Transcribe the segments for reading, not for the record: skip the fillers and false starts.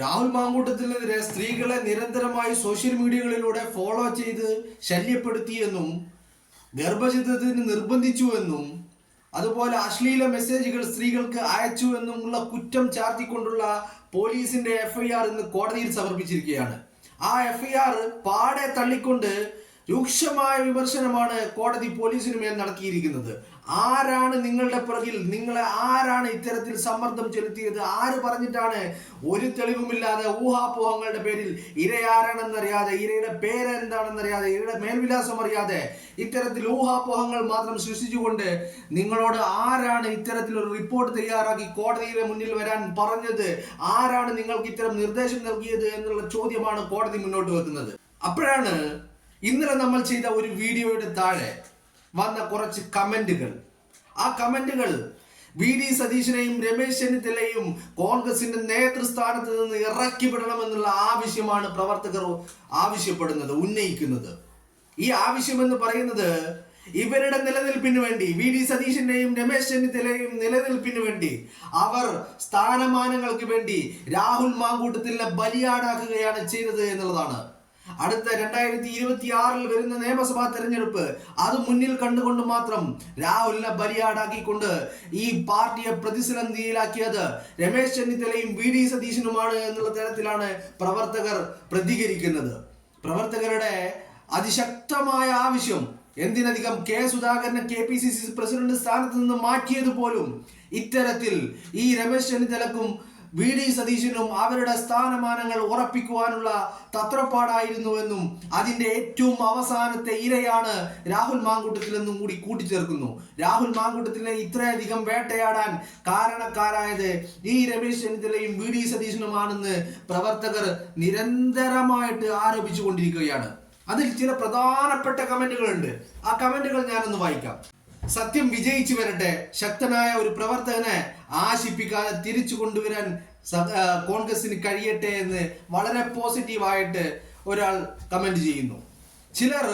രാഹുൽ മാങ്കൂട്ടത്തിനെതിരെ സ്ത്രീകളെ നിരന്തരമായി social മീഡിയകളിലൂടെ follow ചെയ്ത് ശല്യപ്പെടുത്തിയെന്നും ഗർഭചിത്രത്തിന് നിർബന്ധിച്ചുവെന്നും അതുപോലെ അശ്ലീല മെസ്സേജുകൾ സ്ത്രീകൾക്ക് അയച്ചു എന്നുമുള്ള കുറ്റം ചാർത്തിക്കൊണ്ടുള്ള പോലീസിന്റെ എഫ്ഐആർ ഇന്ന് കോടതിയിൽ സമർപ്പിച്ചിരിക്കുകയാണ്. ആ എഫ്ഐആർ പാടെ തള്ളിക്കൊണ്ട് രൂക്ഷമായ വിമർശനമാണ് കോടതി പോലീസിന് മേൽ നടത്തിയിരിക്കുന്നത്. ആരാണ് നിങ്ങളുടെ പുറകിൽ? നിങ്ങളെ ആരാണ് ഇത്തരത്തിൽ സമ്മർദ്ദം ചെലുത്തിയത്? ആര് പറഞ്ഞിട്ടാണ്? ഒരു തെളിവുമില്ലാതെ ഊഹാപോഹങ്ങളുടെ പേരിൽ ഇരയാരാണെന്നറിയാതെ, ഇരയുടെ പേര് എന്താണെന്നറിയാതെ, ഇരയുടെ മേൽവിലാസം അറിയാതെ ഇത്തരത്തിൽ ഊഹാപോഹങ്ങൾ മാത്രം സൃഷ്ടിച്ചുകൊണ്ട് നിങ്ങളോട് ആരാണ് ഇത്തരത്തിലൊരു റിപ്പോർട്ട് തയ്യാറാക്കി കോടതിയുടെ മുന്നിൽ വരാൻ പറഞ്ഞത്? ആരാണ് നിങ്ങൾക്ക് ഇത്തരം നിർദ്ദേശം നൽകിയത് എന്നുള്ള ചോദ്യമാണ് കോടതി മുന്നോട്ട് വെക്കുന്നത്. അപ്പോഴാണ് ഇന്നലെ നമ്മൾ ചെയ്ത ഒരു വീഡിയോയുടെ താഴെ വന്ന കുറച്ച് കമന്റുകൾ. ആ കമന്റുകൾ വി ഡി സതീശനെയും രമേശ് ചെന്നിത്തലയും കോൺഗ്രസിന്റെ നേതൃസ്ഥാനത്ത് നിന്ന് ഇറക്കി വിടണമെന്നുള്ള ആവശ്യമാണ് പ്രവർത്തകർ ആവശ്യപ്പെടുന്നത്, ഉന്നയിക്കുന്നത്. ഈ ആവശ്യമെന്ന് പറയുന്നത് ഇവരുടെ നിലനിൽപ്പിന് വേണ്ടി, വി ഡി സതീശന്റെയും രമേശ് ചെന്നിത്തലയും നിലനിൽപ്പിന് വേണ്ടി, അവർ സ്ഥാനമാനങ്ങൾക്ക് വേണ്ടി രാഹുൽ മാങ്കൂട്ടത്തിനെ ബലിയാടാക്കുകയാണ് ചെയ്തത് എന്നുള്ളതാണ്. അടുത്ത 2026 വരുന്ന നിയമസഭാ തെരഞ്ഞെടുപ്പ് അത് മുന്നിൽ കണ്ടുകൊണ്ട് മാത്രം രാഹുലിനെ ബലിയാടാക്കിക്കൊണ്ട് ഈ പാർട്ടിയെ പ്രതിസന്ധിയിലാക്കിയത് രമേശ് ചെന്നിത്തലയും വി ഡി സതീശനുമാണ് എന്നുള്ള തരത്തിലാണ് പ്രവർത്തകർ പ്രതികരിക്കുന്നത്. പ്രവർത്തകരുടെ അതിശക്തമായ ആവശ്യം, എന്തിനധികം കെ സുധാകരനെ KPCC പ്രസിഡന്റ് സ്ഥാനത്ത് നിന്ന് മാറ്റിയത് പോലും ഇത്തരത്തിൽ ഈ രമേശ് ചെന്നിത്തലക്കും വി ഡി സതീശനും അവരുടെ സ്ഥാനമാനങ്ങൾ ഉറപ്പിക്കുവാനുള്ള തത്രപ്പാടായിരുന്നുവെന്നും അതിന്റെ ഏറ്റവും അവസാനത്തെ ഇരയാണ് രാഹുൽ മാങ്കൂട്ടത്തിൽ എന്നും കൂടി കൂട്ടിച്ചേർക്കുന്നു. രാഹുൽ മാങ്കൂട്ടത്തിനെ ഇത്രയധികം വേട്ടയാടാൻ കാരണക്കാരായത് ഈ രമേശ് ചെന്നിത്തലയും വി ഡി സതീശനുമാണെന്ന് പ്രവർത്തകർ നിരന്തരമായിട്ട് ആരോപിച്ചു കൊണ്ടിരിക്കുകയാണ്. അതിൽ ചില പ്രധാനപ്പെട്ട കമന്റുകളുണ്ട്. ആ കമന്റുകൾ ഞാനൊന്ന് വായിക്കാം. സത്യം വിജയിച്ചു വരട്ടെ, ശക്തനായ ഒരു പ്രവർത്തകനെ ആശിപ്പിക്കാതെ തിരിച്ചു കൊണ്ടുവരാൻ കോൺഗ്രസിന് കഴിയട്ടെ എന്ന് വളരെ പോസിറ്റീവായിട്ട് ഒരാൾ കമന്റ് ചെയ്യുന്നു. ചിലർ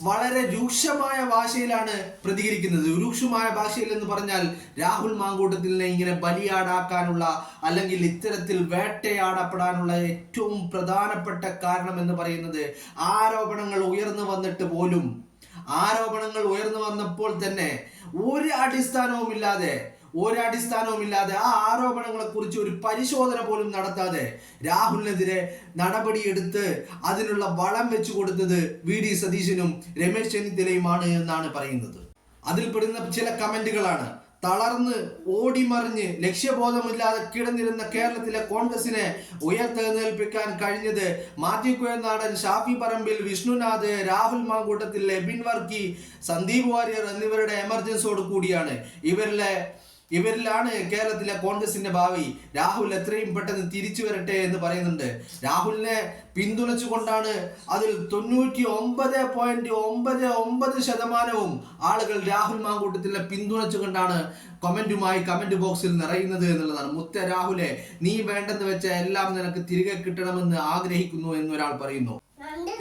വളരെ രൂക്ഷമായ ഭാഷയിലാണ് പ്രതികരിക്കുന്നത്. രൂക്ഷമായ ഭാഷയിൽ എന്ന് പറഞ്ഞാൽ രാഹുൽ മാങ്കൂട്ടത്തിനെ ഇങ്ങനെ ബലിയാടാക്കാനുള്ള അല്ലെങ്കിൽ ഇത്തരത്തിൽ വേട്ടയാടപ്പെടാനുള്ള ഏറ്റവും പ്രധാനപ്പെട്ട കാരണം എന്ന് പറയുന്നത് ആരോപണങ്ങൾ ഉയർന്നു വന്നിട്ട് പോലും, ആരോപണങ്ങൾ ഉയർന്നു വന്നപ്പോൾ തന്നെ ഒരു അടിസ്ഥാനവുമില്ലാതെ ആ ആരോപണങ്ങളെ കുറിച്ച് ഒരു പരിശോധന പോലും നടത്താതെ രാഹുലിനെതിരെ നടപടിയെടുത്ത് അതിനുള്ള വളം വെച്ചു കൊടുത്തത് വി ഡി സതീശനും രമേശ് ചെന്നിത്തലയുമാണ് എന്നാണ് പറയുന്നത്. അതിൽപ്പെടുന്ന ചില കമന്റുകളാണ്: തളർന്ന് ഓടിമറിഞ്ഞ് ലക്ഷ്യബോധമില്ലാതെ കിടന്നിരുന്ന കേരളത്തിലെ കോൺഗ്രസിനെ ഉയർത്തെഴുന്നേൽപ്പിക്കാൻ കഴിഞ്ഞത് മാത്യു കുഴൽനാടൻ, ഷാഫി പറമ്പിൽ, വിഷ്ണുനാഥ്, രാഹുൽ മാങ്കൂട്ടത്തിൽ, എബിൻ വർക്കി, സന്ദീപ് വാര്യർ എന്നിവരുടെ എമർജൻസിയോട് കൂടിയാണ്. ഇവരിലാണ് കേരളത്തിലെ കോൺഗ്രസിന്റെ ഭാവി. രാഹുൽ എത്രയും പെട്ടെന്ന് തിരിച്ചു വരട്ടെ എന്ന് പറയുന്നുണ്ട്. രാഹുലിനെ പിന്തുണച്ചുകൊണ്ടാണ് അതിൽ 99.99% ആളുകൾ രാഹുൽ മാങ്കൂട്ടത്തിനെ പിന്തുണച്ചുകൊണ്ടാണ് കമന്റ് ബോക്സിൽ നിറയുന്നത് എന്നുള്ളതാണ്. മുത്ത രാഹുലെ, നീ വേണ്ടെന്ന് വെച്ച എല്ലാം നിനക്ക് തിരികെ കിട്ടണമെന്ന് ആഗ്രഹിക്കുന്നു എന്നൊരാൾ പറയുന്നു.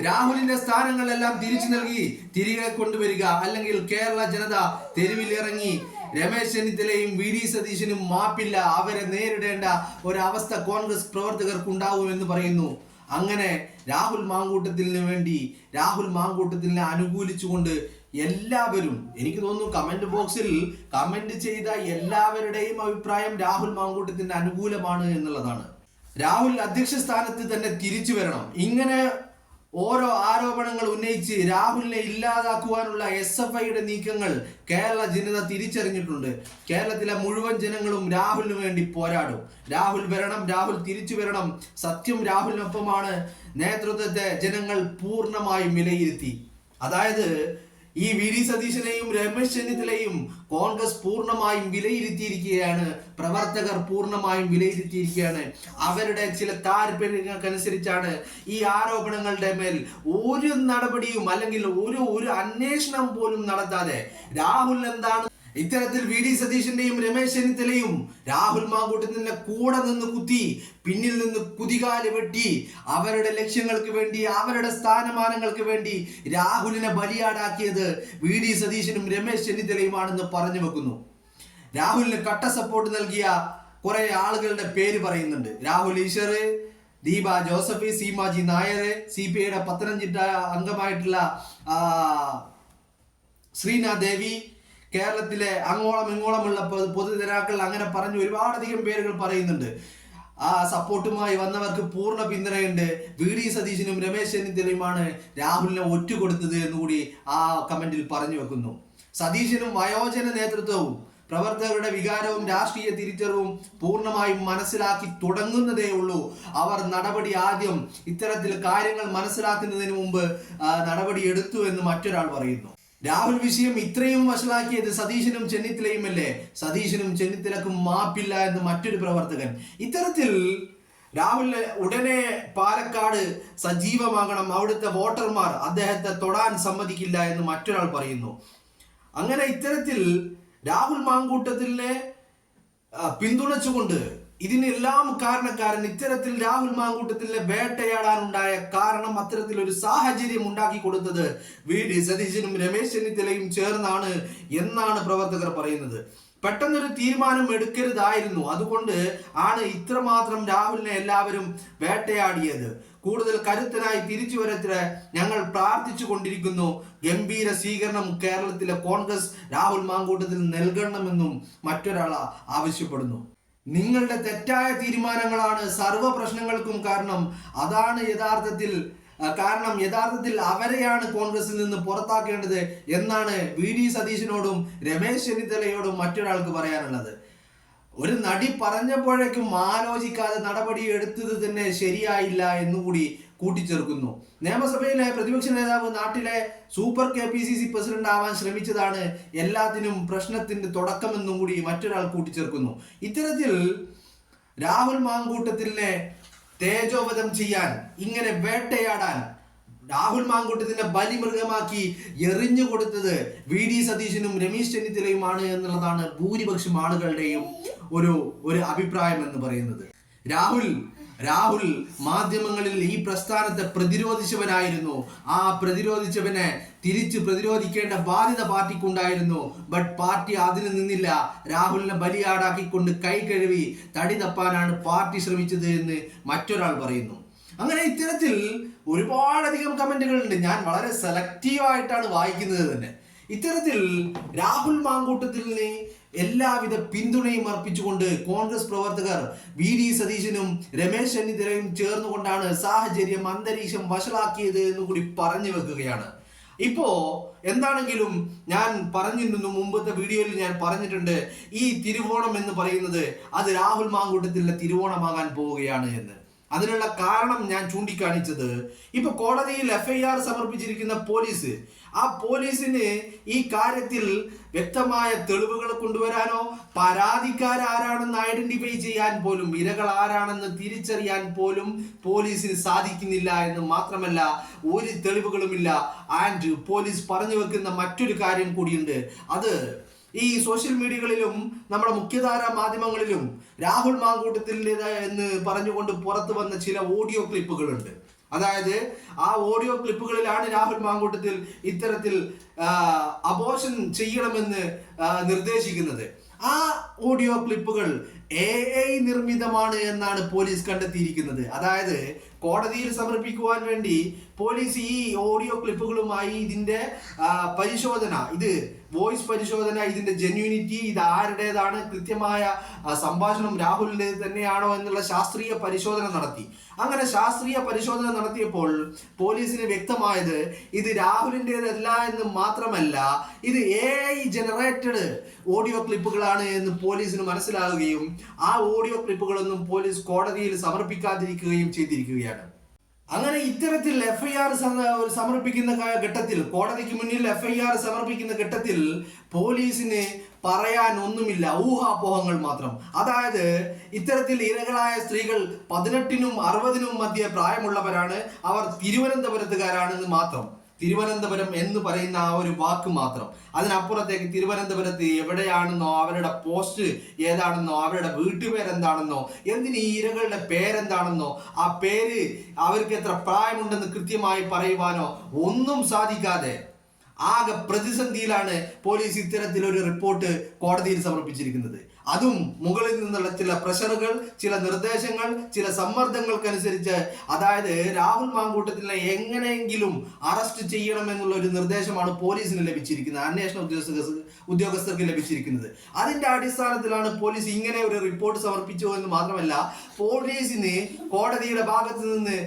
രാഹുലിന്റെ സ്ഥാനങ്ങളെല്ലാം തിരിച്ചു നൽകി തിരികെ കൊണ്ടുവരിക, അല്ലെങ്കിൽ കേരള ജനത തെരുവിലിറങ്ങി രമേശ് ചെന്നിത്തലയും വി ഡി സതീശനും മാപ്പില്ല, അവരെ നേരിടേണ്ട ഒരവസ്ഥ കോൺഗ്രസ് പ്രവർത്തകർക്ക് ഉണ്ടാവുമെന്ന് പറയുന്നു. അങ്ങനെ രാഹുൽ മാങ്കൂട്ടത്തിനു വേണ്ടി, രാഹുൽ മാങ്കൂട്ടത്തിനെ അനുകൂലിച്ചുകൊണ്ട് എല്ലാവരും, എനിക്ക് തോന്നുന്നു കമന്റ് ബോക്സിൽ കമന്റ് ചെയ്ത എല്ലാവരുടെയും അഭിപ്രായം രാഹുൽ മാങ്കൂട്ടത്തിന് അനുകൂലമാണ് എന്നുള്ളതാണ്. രാഹുൽ അധ്യക്ഷ സ്ഥാനത്ത് തന്നെ തിരിച്ചു വരണം. ഇങ്ങനെ ഓരോ ആരോപണങ്ങൾ ഉന്നയിച്ച് രാഹുലിനെ ഇല്ലാതാക്കുവാനുള്ള SFIയുടെ നീക്കങ്ങൾ കേരള ജനത തിരിച്ചറിഞ്ഞിട്ടുണ്ട്. കേരളത്തിലെ മുഴുവൻ ജനങ്ങളും രാഹുലിന് വേണ്ടി പോരാടും. രാഹുൽ വരണം, രാഹുൽ തിരിച്ചു വരണം. സത്യം രാഹുലിനൊപ്പമാണ് നേതൃത്വത്തെ ജനങ്ങൾ പൂർണ്ണമായും വിലയിരുത്തി. അതായത് ഈ വി ഡി സതീശനെയും രമേശ് ചെന്നിത്തലയും കോൺഗ്രസ് പൂർണ്ണമായും വിലയിരുത്തിയിരിക്കുകയാണ്, പ്രവർത്തകർ പൂർണ്ണമായും വിലയിരുത്തിയിരിക്കുകയാണ്. അവരുടെ ചില താല്പര്യങ്ങൾക്കനുസരിച്ചാണ് ഈ ആരോപണങ്ങളുടെ മേൽ ഒരു നടപടിയും അല്ലെങ്കിൽ ഒരു അന്വേഷണം പോലും നടത്താതെ രാഹുൽ എന്താണ് ഇത്തരത്തിൽ വി ഡി സതീശന്റെയും രമേശ് ചെന്നിത്തലയും രാഹുൽ മാങ്കൂട്ടത്തിന്റെ കൂടെ നിന്ന് കുത്തി, പിന്നിൽ നിന്ന് കുതികാല് വെട്ടി, അവരുടെ ലക്ഷ്യങ്ങൾക്ക് വേണ്ടി, അവരുടെ സ്ഥാനമാനങ്ങൾക്ക് വേണ്ടി രാഹുലിനെ ബലിയാടാക്കിയത് വി ഡി സതീശനും രമേശ് ചെന്നിത്തലയുമാണെന്ന് പറഞ്ഞു വെക്കുന്നു. രാഹുലിന് കട്ട സപ്പോർട്ട് നൽകിയ കുറെ ആളുകളുടെ പേര് പറയുന്നുണ്ട്. രാഹുൽ ഈശ്വർ, ദീപ ജോസഫ്, സീമാജി നായർ, CPIയുടെ പത്തനംതിട്ട അംഗമായിട്ടുള്ള ശ്രീനാഥ് ദേവി, കേരളത്തിലെ അങ്ങോളം ഇങ്ങോളമുള്ള പൊതുജനാക്കൾ, അങ്ങനെ പറഞ്ഞു ഒരുപാടധികം പേരുകൾ പറയുന്നുണ്ട്. ആ സപ്പോർട്ടുമായി വന്നവർക്ക് പൂർണ്ണ പിന്തുണയുണ്ട്. VD സതീശനും രമേശ് ചെന്നിത്തലയുമാണ് രാഹുലിനെ ഒറ്റുകൊടുത്തത് എന്നുകൂടി ആ കമന്റിൽ പറഞ്ഞു വെക്കുന്നു. സതീശനും വയോജന നേതൃത്വവും പ്രവർത്തകരുടെ വികാരവും രാഷ്ട്രീയ തിരിച്ചറിവും പൂർണ്ണമായും മനസ്സിലാക്കി തുടങ്ങുന്നതേ ഉള്ളൂ. അവർ നടപടി ആദ്യം ഇത്തരത്തിൽ കാര്യങ്ങൾ മനസ്സിലാക്കുന്നതിന് മുമ്പ് നടപടി എടുത്തു എന്ന് മറ്റൊരാൾ പറയുന്നു. രാഹുൽ വിഷയം ഇത്രയും വഷളാക്കിയത് സതീശനും ചെന്നിത്തലയുമല്ലേ? സതീശനും ചെന്നിത്തലക്കും മാപ്പില്ല എന്ന് മറ്റൊരു പ്രവർത്തകൻ. ഇത്തരത്തിൽ രാഹുലിന് ഉടനെ പാലക്കാട് സജീവമാകണം, അവിടുത്തെ വോട്ടർമാർ അദ്ദേഹത്തെ തൊടാൻ സമ്മതിക്കില്ല എന്ന് മറ്റൊരാൾ പറയുന്നു. അങ്ങനെ ഇത്തരത്തിൽ രാഹുൽ മാങ്കൂട്ടത്തിനെ പിന്തുണച്ചുകൊണ്ട് ഇതിനെല്ലാം കാരണക്കാരൻ ഇത്തരത്തിൽ രാഹുൽ മാങ്കൂട്ടത്തിനെ വേട്ടയാടാനുണ്ടായ കാരണം അത്തരത്തിലൊരു സാഹചര്യം ഉണ്ടാക്കി കൊടുത്തത് VD സതീശനും രമേശ് ചെന്നിത്തലയും ചേർന്നാണ് എന്നാണ് പ്രവർത്തകർ പറയുന്നത്. പെട്ടെന്നൊരു തീരുമാനം എടുക്കരുതായിരുന്നു. അതുകൊണ്ട് ആണ് ഇത്രമാത്രം രാഹുലിനെ എല്ലാവരും വേട്ടയാടിയത്. കൂടുതൽ കരുത്തനായി തിരിച്ചു വരട്ടെ, ഞങ്ങൾ പ്രാർത്ഥിച്ചു കൊണ്ടിരിക്കുന്നു. ഗംഭീര സ്വീകരണം കേരളത്തിലെ കോൺഗ്രസ് രാഹുൽ മാങ്കൂട്ടത്തിൽ നൽകണമെന്നും മറ്റൊരാൾ ആവശ്യപ്പെടുന്നു. നിങ്ങളുടെ തെറ്റായ തീരുമാനങ്ങളാണ് സർവ്വ പ്രശ്നങ്ങൾക്കും കാരണം. അതാണ് യഥാർത്ഥത്തിൽ അവരെയാണ് കോൺഗ്രസിൽ നിന്ന് പുറത്താക്കേണ്ടത് എന്നാണ് VD സതീശനോടും രമേശ് ചെന്നിത്തലയോടും മറ്റൊരാൾക്ക് പറയാനുള്ളത്. ഒരു നടി പറഞ്ഞപ്പോഴേക്കും ആലോചിക്കാതെ നടപടി എടുത്തത് തന്നെ ശരിയായില്ല എന്നുകൂടി കൂട്ടിച്ചേർക്കുന്നു. നിയമസഭയിലെ പ്രതിപക്ഷ നേതാവ് നാട്ടിലെ സൂപ്പർ KPCC പ്രസിഡന്റ് ആവാൻ ശ്രമിച്ചതാണ് എല്ലാത്തിനും പ്രശ്നത്തിന്റെ തുടക്കമെന്നും കൂടി മറ്റൊരാൾ കൂട്ടിച്ചേർക്കുന്നു. ഇത്തരത്തിൽ രാഹുൽ മാങ്കൂട്ടത്തിനെ തേജോവധം ചെയ്യാൻ, ഇങ്ങനെ വേട്ടയാടാൻ രാഹുൽ മാങ്കൂട്ടത്തിനെ ബലിമൃഗമാക്കി എറിഞ്ഞു കൊടുത്തത് VD സതീശനും രമേശ് ചെന്നിത്തലയുമാണ് എന്നുള്ളതാണ് ഭൂരിപക്ഷം ആളുകളുടെയും ഒരു അഭിപ്രായം എന്ന് പറയുന്നത്. രാഹുൽ മാധ്യമങ്ങളിൽ ഈ പ്രസ്ഥാനത്തെ പ്രതിരോധിച്ചവനായിരുന്നു. ആ പ്രതിരോധിച്ചവനെ തിരിച്ച് പ്രതിരോധിക്കേണ്ട ബാധ്യത പാർട്ടിക്കുണ്ടായിരുന്നു. ബട്ട് പാർട്ടി അതിന് നിന്നില്ല. രാഹുലിനെ ബലിയാടാക്കിക്കൊണ്ട് കൈ കഴുകി തടി തപ്പാനാണ് പാർട്ടി ശ്രമിച്ചത് എന്ന് മറ്റൊരാൾ പറയുന്നു. അങ്ങനെ ഇത്തരത്തിൽ ഒരുപാടധികം കമന്റുകളുണ്ട്. ഞാൻ വളരെ സെലക്റ്റീവായിട്ടാണ് വായിക്കുന്നത് തന്നെ. ഇത്തരത്തിൽ രാഹുൽ മാങ്കൂട്ടത്തിന് എല്ലാവിധ പിന്തുണയും അർപ്പിച്ചുകൊണ്ട് കോൺഗ്രസ് പ്രവർത്തകർ VD സതീശനും രമേശ് ചെന്നിത്തലയും ചേർന്നുകൊണ്ടാണ് സാഹചര്യം, അന്തരീക്ഷം വഷളാക്കിയത് എന്നും കൂടി പറഞ്ഞു വെക്കുകയാണ്. ഇപ്പോ എന്താണെങ്കിലും ഞാൻ പറഞ്ഞിരുന്നു, മുമ്പത്തെ വീഡിയോയിൽ ഞാൻ പറഞ്ഞിട്ടുണ്ട്, ഈ തിരുവോണം എന്ന് പറയുന്നത് അത് രാഹുൽ മാങ്കൂട്ടത്തിലെ തിരുവോണമാകാൻ പോവുകയാണ് എന്ന്. അതിനുള്ള കാരണം ഞാൻ ചൂണ്ടിക്കാണിച്ചത്, ഇപ്പൊ കോടതിയിൽ FIR സമർപ്പിച്ചിരിക്കുന്ന പോലീസ്, ആ പോലീസിന് ഈ കാര്യത്തിൽ വ്യക്തമായ തെളിവുകൾ കൊണ്ടുവരാനോ പരാതിക്കാരാരാണെന്ന് ഐഡന്റിഫൈ ചെയ്യാൻ പോലും, ഇരകൾ ആരാണെന്ന് തിരിച്ചറിയാൻ പോലും പോലീസിന് സാധിക്കുന്നില്ല എന്ന് മാത്രമല്ല ഒരു തെളിവുകളുമില്ല. ആൻഡ് പോലീസ് പറഞ്ഞു വെക്കുന്ന മറ്റൊരു കാര്യം കൂടിയുണ്ട്. അത് ഈ സോഷ്യൽ മീഡിയകളിലും നമ്മുടെ മുഖ്യധാരാ മാധ്യമങ്ങളിലും രാഹുൽ മാങ്കൂട്ടത്തിൻ്റെത് എന്ന് പറഞ്ഞുകൊണ്ട് പുറത്തു വന്ന ചില ഓഡിയോ ക്ലിപ്പുകളുണ്ട്. അതായത് ആ ഓഡിയോ ക്ലിപ്പുകളിലാണ് രാഹുൽ മാങ്കൂട്ടത്തിൽ ഇത്തരത്തിൽ അബോർഷൻ ചെയ്യണമെന്ന് നിർദ്ദേശിക്കുന്നത്. ആ ഓഡിയോ ക്ലിപ്പുകൾ AI നിർമ്മിതമാണ് എന്നാണ് പോലീസ് കണ്ടെത്തിയിരിക്കുന്നത്. അതായത് കോടതിയിൽ സമർപ്പിക്കുവാൻ വേണ്ടി പോലീസ് ഈ ഓഡിയോ ക്ലിപ്പുകളുമായി ഇതിന്റെ പരിശോധന, ഇത് വോയിസ് പരിശോധന, ഇതിന്റെ ജെന്യൂനിറ്റി, ഇത് ആരുടേതാണ്, കൃത്യമായ സംഭാഷണം രാഹുലിന്റെ തന്നെയാണോ എന്നുള്ള ശാസ്ത്രീയ പരിശോധന നടത്തി. അങ്ങനെ ശാസ്ത്രീയ പരിശോധന നടത്തിയപ്പോൾ പോലീസിന് വ്യക്തമായത് ഇത് രാഹുലിൻ്റെതല്ല എന്ന് മാത്രമല്ല, ഇത് AI ജനറേറ്റഡ് ഓഡിയോ ക്ലിപ്പുകളാണ് എന്ന് പോലീസിന് മനസ്സിലാവുകയും ആ ഓഡിയോ ക്ലിപ്പുകളൊന്നും പോലീസ് കോടതിയിൽ സമർപ്പിക്കാതിരിക്കുകയും ചെയ്തിരിക്കുകയാണ്. അങ്ങനെ ഇത്തരത്തിൽ FIR സമർപ്പിക്കുന്ന ഘട്ടത്തിൽ, കോടതിക്ക് മുന്നിൽ FIR സമർപ്പിക്കുന്ന ഘട്ടത്തിൽ പോലീസിന് പറയാൻ ഒന്നുമില്ല, ഊഹാപോഹങ്ങൾ മാത്രം. അതായത് ഇത്തരത്തിൽ ഇരകളായ സ്ത്രീകൾ 18നും 60നും മധ്യ പ്രായമുള്ളവരാണ്, അവർ തിരുവനന്തപുരത്തുകാരാണെന്ന് മാത്രം. തിരുവനന്തപുരം എന്ന് പറയുന്ന ആ ഒരു വാക്ക് മാത്രം. അതിനപ്പുറത്തേക്ക് തിരുവനന്തപുരത്ത് എവിടെയാണെന്നോ, അവരുടെ പോസ്റ്റ് ഏതാണെന്നോ, അവരുടെ വീട്ടുപേരെന്താണെന്നോ, എന്തിന് ഈ ഇരകളുടെ പേരെന്താണെന്നോ, ആ പേര് അവർക്ക് എത്ര പ്രായമുണ്ടെന്ന് കൃത്യമായി പറയുവാനോ ഒന്നും സാധിക്കാതെ ആകെ പ്രതിസന്ധിയിലാണ് പോലീസ് ഇത്തരത്തിലൊരു റിപ്പോർട്ട് കോടതിയിൽ സമർപ്പിച്ചിരിക്കുന്നത്. അതും മുകളിൽ നിന്നുള്ള ചില പ്രഷറുകൾ, ചില നിർദ്ദേശങ്ങൾ, ചില സമ്മർദ്ദങ്ങൾക്കനുസരിച്ച്, അതായത് രാഹുൽ മാങ്കൂട്ടത്തിനെ എങ്ങനെയെങ്കിലും അറസ്റ്റ് ചെയ്യണമെന്നുള്ള ഒരു നിർദ്ദേശമാണ് പോലീസിന് ലഭിച്ചിരിക്കുന്നത്, അന്വേഷണ ഉദ്യോഗസ്ഥർക്ക് ലഭിച്ചിരിക്കുന്നത്. അതിന്റെ അടിസ്ഥാനത്തിലാണ് പോലീസ് ഇങ്ങനെ ഒരു റിപ്പോർട്ട് സമർപ്പിച്ചു എന്ന് മാത്രമല്ല, പോലീസിന് കോടതിയുടെ ഭാഗത്ത് നിന്ന്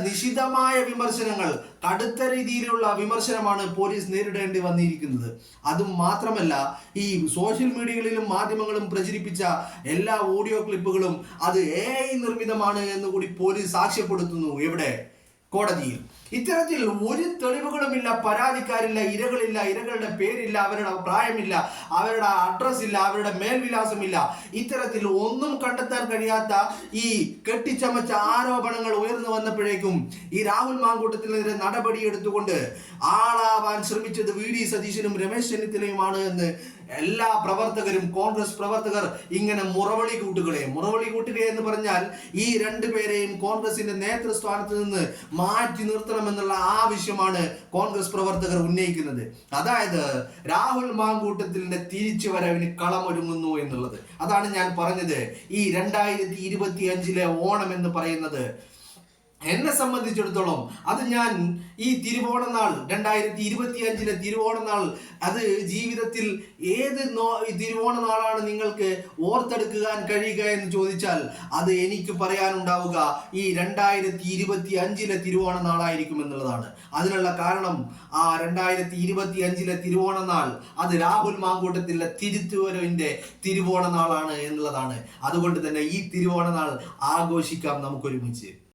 നിശിതമായ വിമർശനങ്ങൾ, കടുത്ത രീതിയിലുള്ള വിമർശനമാണ് പോലീസ് നേരിടേണ്ടി വന്നിരിക്കുന്നത്. അതും മാത്രമല്ല, ഈ സോഷ്യൽ മീഡിയകളിലും മാധ്യമങ്ങളും പ്രചരിപ്പിച്ച എല്ലാ ഓഡിയോ ക്ലിപ്പുകളും അത് AI നിർമ്മിതമാണ് എന്ന് കൂടി പോലീസ് സാക്ഷ്യപ്പെടുത്തുന്നു. എവിടെ? കോടതിയിൽ. ഇത്തരത്തിൽ ഒരു തെളിവുകളുമില്ല, പരാതിക്കാരില്ല, ഇരകളില്ല, ഇരകളുടെ പേരില്ല, അവരുടെ പ്രായമില്ല, അവരുടെ അഡ്രസ് ഇല്ല, അവരുടെ മേൽവിലാസമില്ല. ഇത്തരത്തിൽ ഒന്നും കണ്ടെത്താൻ കഴിയാത്ത ഈ കെട്ടിച്ചമച്ച ആരോപണങ്ങൾ ഉയർന്നു വന്നപ്പോഴേക്കും ഈ രാഹുൽ മാങ്കൂട്ടത്തിനെതിരെ നടപടിയെടുത്തുകൊണ്ട് ആളാവാൻ ശ്രമിച്ചത് VD സതീശനും രമേശ് ചെന്നിത്തലയുമാണ് എന്ന് എല്ലാ പ്രവർത്തകരും, കോൺഗ്രസ് പ്രവർത്തകർ ഇങ്ങനെ മുറവിളി കൂട്ടുക എന്ന് പറഞ്ഞാൽ ഈ രണ്ടുപേരെയും കോൺഗ്രസിന്റെ നേതൃസ്ഥാനത്ത് നിന്ന് മാറ്റി നിർത്തണമെന്നുള്ള ആവശ്യമാണ് കോൺഗ്രസ് പ്രവർത്തകർ ഉന്നയിക്കുന്നത്. അതായത് രാഹുൽ മാങ്കൂട്ടത്തിന്റെ തിരിച്ചുവരവിന് കളമൊരുങ്ങുന്നു എന്നുള്ളത്. അതാണ് ഞാൻ പറഞ്ഞത്, ഈ 2025 ഓണം എന്ന് പറയുന്നത് എന്നെ സംബന്ധിച്ചിടത്തോളം അത് ഞാൻ ഈ തിരുവോണനാൾ 2025 തിരുവോണനാൾ അത് ജീവിതത്തിൽ ഏത് തിരുവോണനാളാണ് നിങ്ങൾക്ക് ഓർത്തെടുക്കാൻ കഴിയുക എന്ന് ചോദിച്ചാൽ അത് എനിക്ക് പറയാനുണ്ടാവുക ഈ 2025 തിരുവോണനാളായിരിക്കും എന്നുള്ളതാണ്. അതിനുള്ള കാരണം ആ 2025 തിരുവോണനാൾ അത് രാഹുൽ മാങ്കൂട്ടത്തിലെ തിരുത്തുവരവിന്റെ തിരുവോണനാളാണ് എന്നുള്ളതാണ്. അതുകൊണ്ട് തന്നെ ഈ തിരുവോണനാൾ ആഘോഷിക്കാം നമുക്കൊരുമിച്ച്.